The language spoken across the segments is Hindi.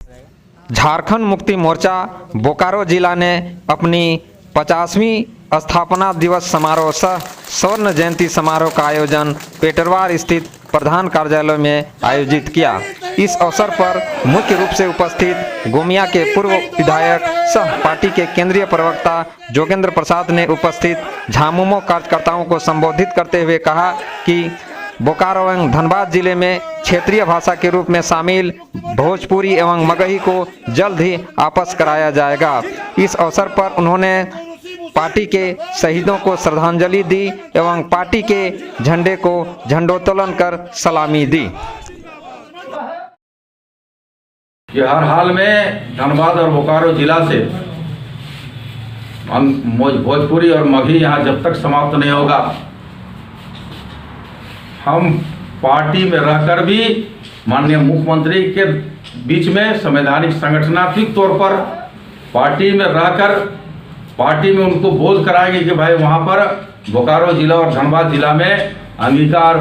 झारखंड मुक्ति मोर्चा बोकारो जिला ने अपनी 50वीं स्थापना दिवस समारोह सह स्वर्ण जयंती समारोह का आयोजन पेटरवार स्थित प्रधान कार्यालय में आयोजित किया। इस अवसर पर मुख्य रूप से उपस्थित गोमिया के पूर्व विधायक सह पार्टी के केंद्रीय प्रवक्ता जोगेंद्र प्रसाद ने उपस्थित झामुमो कार्यकर्ताओं को संबोधित करते हुए कहा कि बोकारो एवं धनबाद जिले में क्षेत्रीय भाषा के रूप में शामिल भोजपुरी एवं मगही को जल्द ही वापस कराया जाएगा। इस अवसर पर उन्होंने पार्टी के शहीदों को श्रद्धांजलि दी एवं पार्टी के झंडे को झंडोत्तोलन कर सलामी दी। कि हर हाल में धनबाद और बोकारो जिला से भोजपुरी और मगही यहाँ जब तक समाप्त नहीं होगा, हम पार्टी में रहकर भी माननीय मुख्यमंत्री के बीच में संवैधानिक संगठनात्मक तौर पर पार्टी में रहकर पार्टी में उनको बोध कराएंगे कि भाई वहाँ पर बोकारो जिला और धनबाद जिला में अंगिका और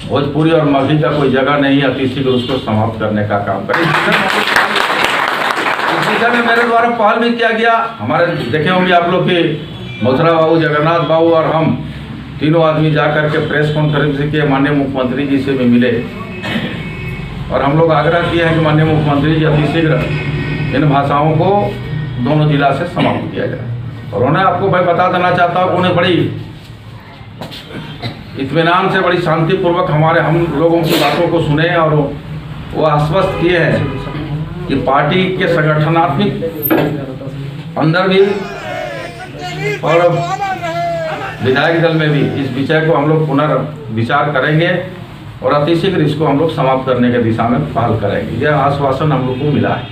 भोजपुरी और मगही का कोई जगह नहीं है, किसी को उसको समाप्त करने का काम करें। इस दिशा में मेरे द्वारा पहल भी किया गया। हमारे देखे होंगे आप लोग कि मथुरा बाबू, जगन्नाथ बाबू और हम तीनों आदमी जाकर के प्रेस कॉन्फ्रेंस के माननीय मुख्यमंत्री जी से भी मिले और हम लोग आग्रह किए हैं कि माननीय मुख्यमंत्री जी अतिशीघ्र इन भाषाओं को दोनों जिला से समाप्त किया जाए। और उन्हें आपको भाई बता देना चाहता हूँ, उन्हें बड़ी इत्मीनान से, बड़ी शांतिपूर्वक हम लोगों की बातों को सुने और वो आश्वस्त किए हैं कि पार्टी के संगठनात्मक अंदर भी और विधायक दल में भी इस विषय को हम लोग पुनर्विचार करेंगे और अतिशीघ्र इसको हम लोग समाप्त करने के दिशा में पहल करेंगे। यह आश्वासन हम लोग को मिला है।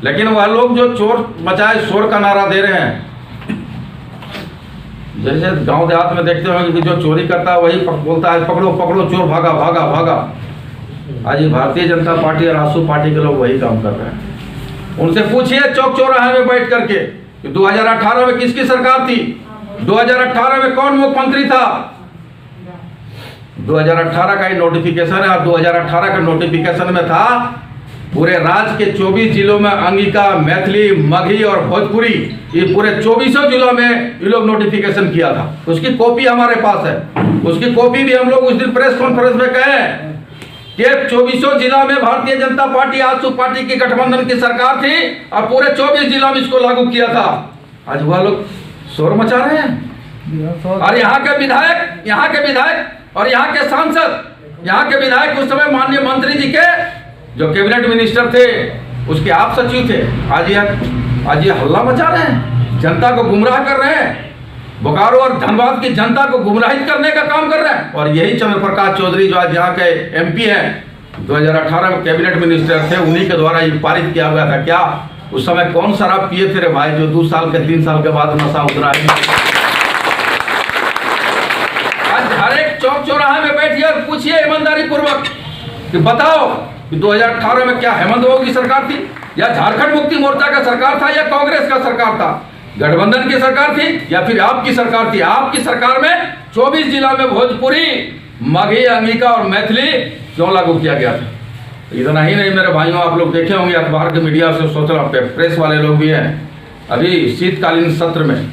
लेकिन वह लोग जो चोर मचाए शोर का नारा दे रहे हैं, जैसे गांव देहात में देखते होंगे कि जो चोरी करता है वही बोलता है पकड़ो पकड़ो चोर, भागा भागा भागा। आज भारतीय जनता पार्टी और आसू पार्टी के लोग वही काम कर रहे हैं। उनसे पूछिए चौक चौराहे में बैठ करके कि 2018 में किसकी सरकार थी, 2018 में कौन मुख्यमंत्री था। 2018 का ही नोटिफिकेशन है और 2018 के नोटिफिकेशन में था पूरे राज्य के 24 जिलों में अंगिका, मैथिली, मगही और भोजपुरी, ये पूरे 24 जिलों में ये लोग नोटिफिकेशन किया था। उसकी कॉपी हमारे पास है। उसकी कॉपी भी हम लोग उस दिन प्रेस कॉन्फ्रेंस में कहे कि 24 जिला में भारतीय जनता पार्टी आसू पार्टी की गठबंधन की सरकार थी और पूरे 24 जिलों में इसको लागू किया था। आज वह लोग शोर मचा रहे हैं और यहाँ के विधायक और यहाँ के सांसद, यहाँ के विधायक उस समय माननीय मंत्री जी के जो कैबिनेट मिनिस्टर थे, उसके आप सचिव थे, आज ये हल्ला मचा रहे हैं, जनता को गुमराह कर रहे हैं, बोकारो और धनबाद की जनता को गुमराहित करने का काम कर रहे हैं। और यही चंद्र प्रकाश चौधरी जो आज यहाँ के एमपी हैं, 2018 में कैबिनेट मिनिस्टर थे, उन्हीं के द्वारा ये पारित किया गया था। क्या उस समय कौन शराब पिए थे रे भाई, जो 2 साल के 3 साल के बाद नशा उतरा है। आज हर एक चौक चौराहे में बैठिए और पूछिए ईमानदारी पूर्वक कि बताओ कि 2018 में क्या हेमंत बाबू की सरकार थी या झारखंड मुक्ति मोर्चा का सरकार था या कांग्रेस का सरकार था, गठबंधन की सरकार थी या फिर आपकी सरकार थी। आपकी सरकार में 24 जिला में भोजपुरी, मगही, अंगिका और मैथिली क्यों लागू किया गया था। इतना ही नहीं मेरे भाइयों, आप लोग देखे होंगे अखबार के मीडिया से, सोच रहा प्रेस वाले लोग भी हैं, अभी शीतकालीन सत्र में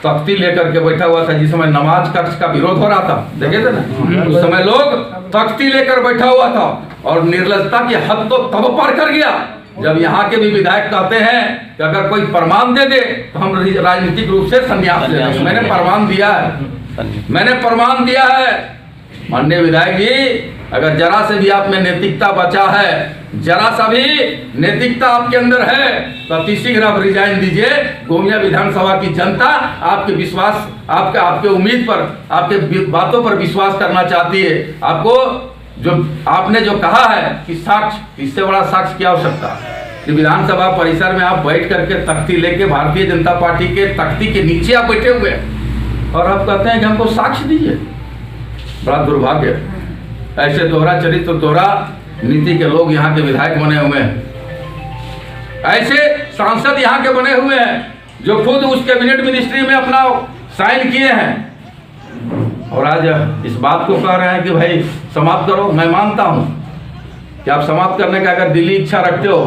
तख्ती लेकर के बैठा हुआ था। जिस समय नमाज कक्ष का विरोध हो रहा था, देखे थे ना, उस समय लोग तख्ती लेकर बैठा हुआ था और निर्लजता की हद तो तब पार कर गया जब यहाँ के भी विधायक कहते हैं कि अगर कोई प्रमाण दे दे तो हम राजनीतिक रूप से संन्यास ले लें। मैंने प्रमाण दिया है माननीय विधायक जी, अगर जरा से भी आप में नैतिकता बचा है, जरा सा भी नैतिकता आपके अंदर है तो अतिशीघ्र आप रिजाइन दीजिए। गोमिया विधानसभा की जनता आपके विश्वास, आपके उम्मीद पर, आपके बातों पर विश्वास करना चाहती है। आपको जो आपने जो कहा है कि साक्ष्य, इससे बड़ा साक्ष्य क्या हो सकता है कि विधानसभा परिसर में आप बैठ करके तख्ती लेके भारतीय जनता पार्टी के तख्ती के नीचे आप बैठे हुए हैं और आप कहते हैं कि हमको साक्ष्य दीजिए। बड़ा दुर्भाग्य। ऐसे दोहरा चरित्र, दोहरा नीति के लोग यहाँ के विधायक बने हुए हैं। ऐसे सांसद यहाँ के बने हुए हैं जो खुद उस कैबिनेट मिनिस्ट्री में अपना साइन किए हैं और आज इस बात को कह रहे हैं कि भाई समाप्त करो। मैं मानता हूँ कि आप समाप्त करने का अगर दिली इच्छा रखते हो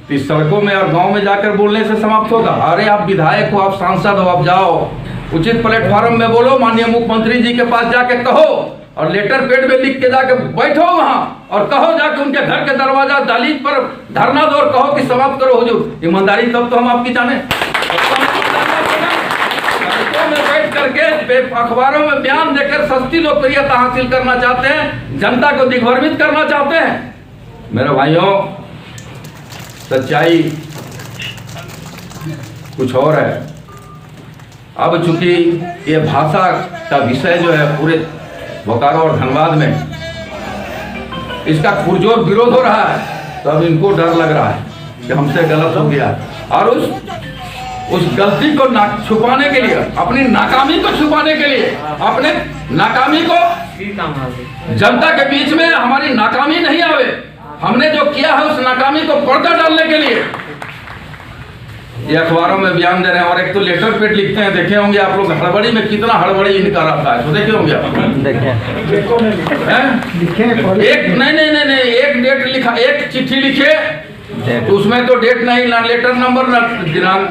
तो इस सड़कों में और गांव में जाकर बोलने से समाप्त होगा? अरे आप विधायक हो, आप सांसद हो, आप जाओ उचित प्लेटफॉर्म में बोलो, माननीय मुख्यमंत्री जी के पास जाके कहो और लेटर पेड में लिख के जाके बैठो वहां और कहो जाके उनके घर के दरवाजा दहलीज पर धरना दो और कहो कि समाप्त करो हुजूर। ईमानदारी तब तो हम आपकी जाने। में बैठ करके अखबारों में बयान देकर सस्ती लोकप्रियता हासिल करना चाहते हैं, जनता को दिग्भ्रमित करना चाहते हैं। मेरे भाइयों, सच्चाई कुछ और है। अब चूंकि ये भाषा का विषय जो है पूरे बोकारो और धनबाद में इसका पुरजोर विरोध हो रहा है, तो अब इनको डर लग रहा है कि हमसे गलत हो गया और उस गलती को छुपाने के लिए, अपनी नाकामी को छुपाने के लिए, अपने नाकामी को जनता के बीच में हमारी नाकामी नहीं आवे, हमने जो किया है उस नाकामी को पर्दा डालने के लिए ये अखबारों में बयान दे रहे हैं। और एक तो लेटर पेड लिखते हैं, देखे होंगे आप लोग हड़बड़ी में कितना हड़बड़ी इनका रहता है, तो देखे होंगे आप। एक नहीं एक डेट लिखा, एक चिट्ठी लिखे तो उसमें तो डेट नहीं, ना लेटर नंबर ना दिनांक,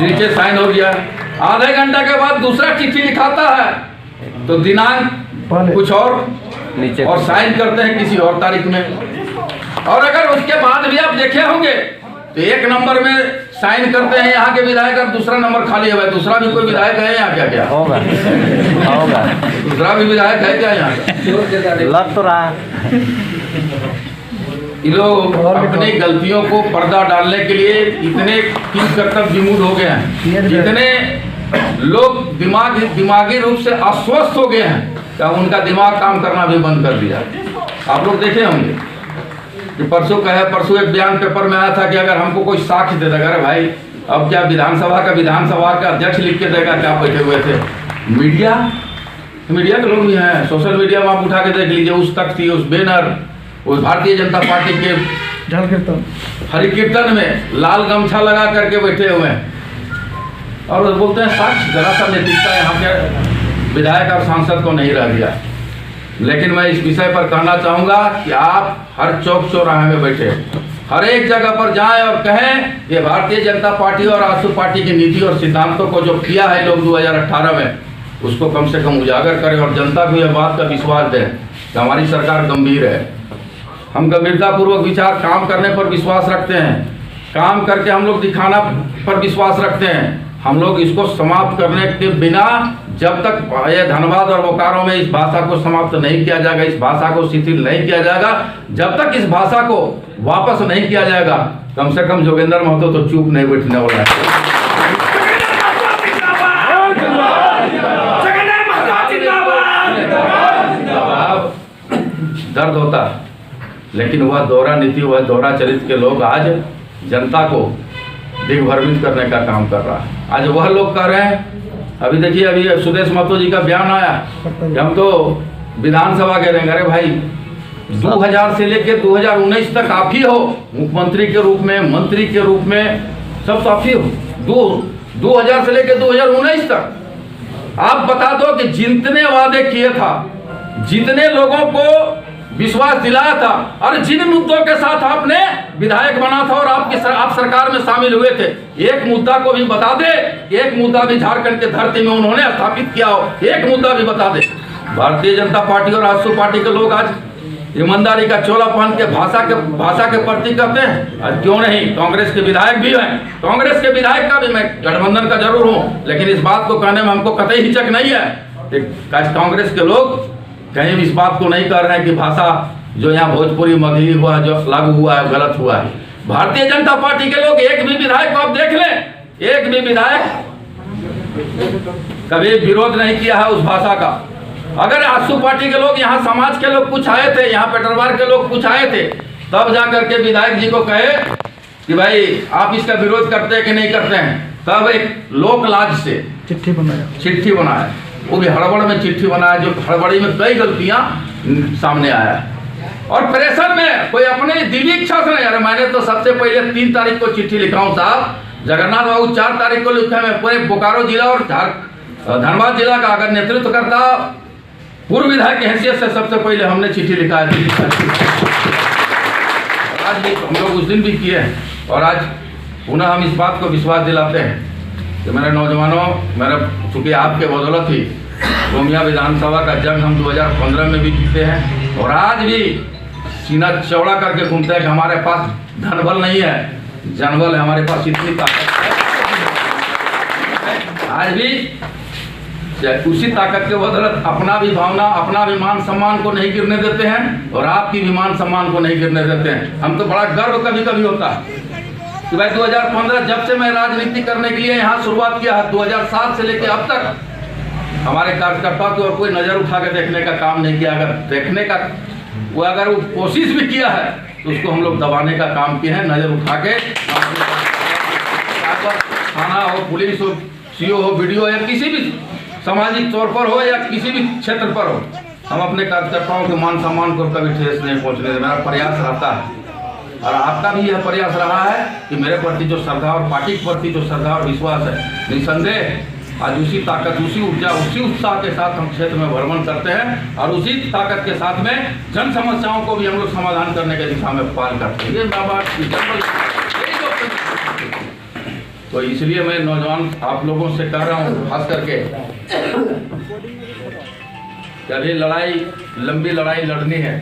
नीचे साइन हो गया। आधे घंटा के बाद दूसरा चिट्ठी लिखाता है तो दिनांक कुछ और नीचे और साइन करते हैं किसी और तारीख में। और अगर उसके बाद भी आप देखे होंगे तो एक नंबर में साइन करते हैं यहाँ के विधायक और दूसरा नंबर खाली है। दूसरा भी कोई विधायक है यहाँ? क्या क्या होगा दूसरा भी विधायक है क्या यहाँ? लग तो रहा ये लोग अपनी गलतियों को पर्दा डालने के लिए इतने कर्तव्य विमूढ़ हो गए हैं, जितने लोग दिमागी रूप से अस्वस्थ हो गए हैं क्या उनका दिमाग काम करना भी बंद कर दिया। आप लोग देखे होंगे कि परसों एक बयान पेपर में आया था कि अगर हमको कोई साक्ष्य दे देगा, अरे भाई अब क्या विधानसभा का अध्यक्ष लिख के देगा क्या? बैठे हुए थे मीडिया के लोग भी हैं, सोशल मीडिया में आप उठा के देख लीजिए, उस तख्ती, उस बैनर, उस भारतीय जनता पार्टी के हरि कीर्तन में लाल गमछा लगा करके बैठे हुए हैं और बोलते हैं साक्ष्य। जरा सा नैतिकता यहाँ के विधायक और सांसद को नहीं रह दिया। लेकिन मैं इस विषय पर कहना चाहूंगा कि आप हर चौक चौराहे में बैठे हर एक जगह पर जाएं और कहें ये भारतीय जनता पार्टी और आजसू पार्टी की नीति और सिद्धांतों को जो किया है लोग 2018 में, उसको कम से कम उजागर करें और जनता को यह बात का विश्वास दें कि हमारी सरकार गंभीर है। हम गंभीरतापूर्वक विचार काम करने पर विश्वास रखते हैं, काम करके हम लोग दिखाना पर विश्वास रखते हैं। हम लोग इसको समाप्त करने के बिना जब तक ये धनबाद और बोकारो में इस भाषा को समाप्त नहीं किया जाएगा, इस भाषा को शिथिल नहीं किया जाएगा, जब तक इस भाषा को वापस नहीं किया जाएगा, कम से कम जोगेंद्र महतो तो चुप नहीं बैठने वाला है। दर्द होता लेकिन वह दोहरा नीति, वह दोहरा चरित्र के लोग आज जनता को दिग्भ्रमित करने का काम कर रहा है। आज वह लोग कर रहे हैं, अभी देखिए अभी सुदेश महतो जी का बयान आया कि हम तो विधानसभा कह रहे हैं। अरे भाई 2000 से लेकर 2019 तक आप ही हो मुख्यमंत्री के रूप में, मंत्री के रूप में, सब तो आप ही हो। 2000 से लेकर 2019 तक आप बता दो कि जितने वादे किए था, जितने लोगों को विश्वास दिलाया था और जिन मुद्दों के साथ आपने विधायक बना था और आप सरकार में शामिल हुए थे, एक मुद्दा को भी बता दे, एक मुद्दा भी झारखंड के धरती में उन्होंने स्थापित किया हो, एक मुद्दा भी बता दे। भारतीय जनता पार्टी और आजसू पार्टी के लोग आज ईमानदारी का चोला पहन के भाषा के प्रति करते हैं। आज क्यों नहीं, कांग्रेस के विधायक भी हैं, कांग्रेस के विधायक का भी मैं गठबंधन का जरूर हूँ, लेकिन इस बात को कहने में हमको कतई हिचक नहीं है कि कांग्रेस के लोग कहीं भी इस बात को नहीं कर रहे हैं कि भाषा जो यहाँ भोजपुरी मगही हुआ, जो लागू हुआ है, गलत हुआ है। भारतीय जनता पार्टी के लोग एक भी विधायक को आप देख लें, एक भी विधायक कभी विरोध नहीं किया है उस भाषा का। अगर आजसू पार्टी के लोग, यहाँ समाज के लोग कुछ आए थे, यहाँ पेटरवार के लोग कुछ आए थे, तब जाकर के विधायक जी को कहे कि भाई आप इसका विरोध करते हैं कि नहीं करते हैं, तब एक लोक लाज से चिट्ठी बनाया, वो भी हड़बड़ में चिट्ठी बनाया, जो हड़बड़ी में कई गलतियां सामने आया। और प्रेशर में कोई अपने दिली इच्छा से नहीं, अरे मैंने तो सबसे पहले 3 तारीख को चिट्ठी लिखा हूँ साहब, जगन्नाथ बाबू 4 तारीख को लिखा। मैं पूरे बोकारो जिला और धनबाद जिला का अगर नेतृत्व करता पूर्व विधायक की हैसियत से सबसे पहले हमने चिट्ठी लिखा है। आज भी हम लोग उस दिन भी किए हैं और आज पुनः हम इस बात को विश्वास दिलाते हैं कि मेरे नौजवानों, मेरा चूँकि आपके बदौलत ही गोमिया विधानसभा का जंग हम 2015 में भी जीते हैं और आज भी सीना चौड़ा करके घूमते हैं कि हमारे पास धनबल नहीं है, जनबल है, हमारे पास इतनी ताकत है। आज भी उसी ताकत के बदौलत अपना भी भावना, अपना भी मान सम्मान को नहीं गिरने देते हैं और आपकी भी मान सम्मान को नहीं गिरने देते हैं। हम तो बड़ा गर्व कभी कभी होता है कि भाई 2015 जब से मैं राजनीति करने के लिए यहाँ शुरुआत किया है, 2007 से लेकर अब तक हमारे कार्यकर्ताओं की ओर कोई नज़र उठा के देखने का काम नहीं किया। अगर देखने का अगर वो कोशिश भी किया है तो उसको हम लोग दबाने का काम किए हैं, नज़र उठा के। थाना हो, पुलिस हो, सीओ हो, वीडियो हो या किसी भी सामाजिक तौर पर हो या किसी भी क्षेत्र पर हो, हम अपने कार्यकर्ताओं के मान सम्मान को कभी ठेस नहीं पहुंचने दें। मेरा प्रयास रहता है और आपका भी यह प्रयास रहा है कि मेरे प्रति जो श्रद्धा और पार्टी के प्रति जो श्रद्धा और विश्वास है, निसंदेह आज उसी ताकत, उसी ऊर्जा, उसी उत्साह के साथ हम क्षेत्र में भ्रमण करते हैं और उसी ताकत के साथ में जन समस्याओं को भी हम लोग समाधान करने के दिशा में पाल करते हैं। ये तो इसलिए मैं नौजवान आप लोगों से कह रहा हूँ, खास करके कि अभी लंबी लड़ाई लड़नी है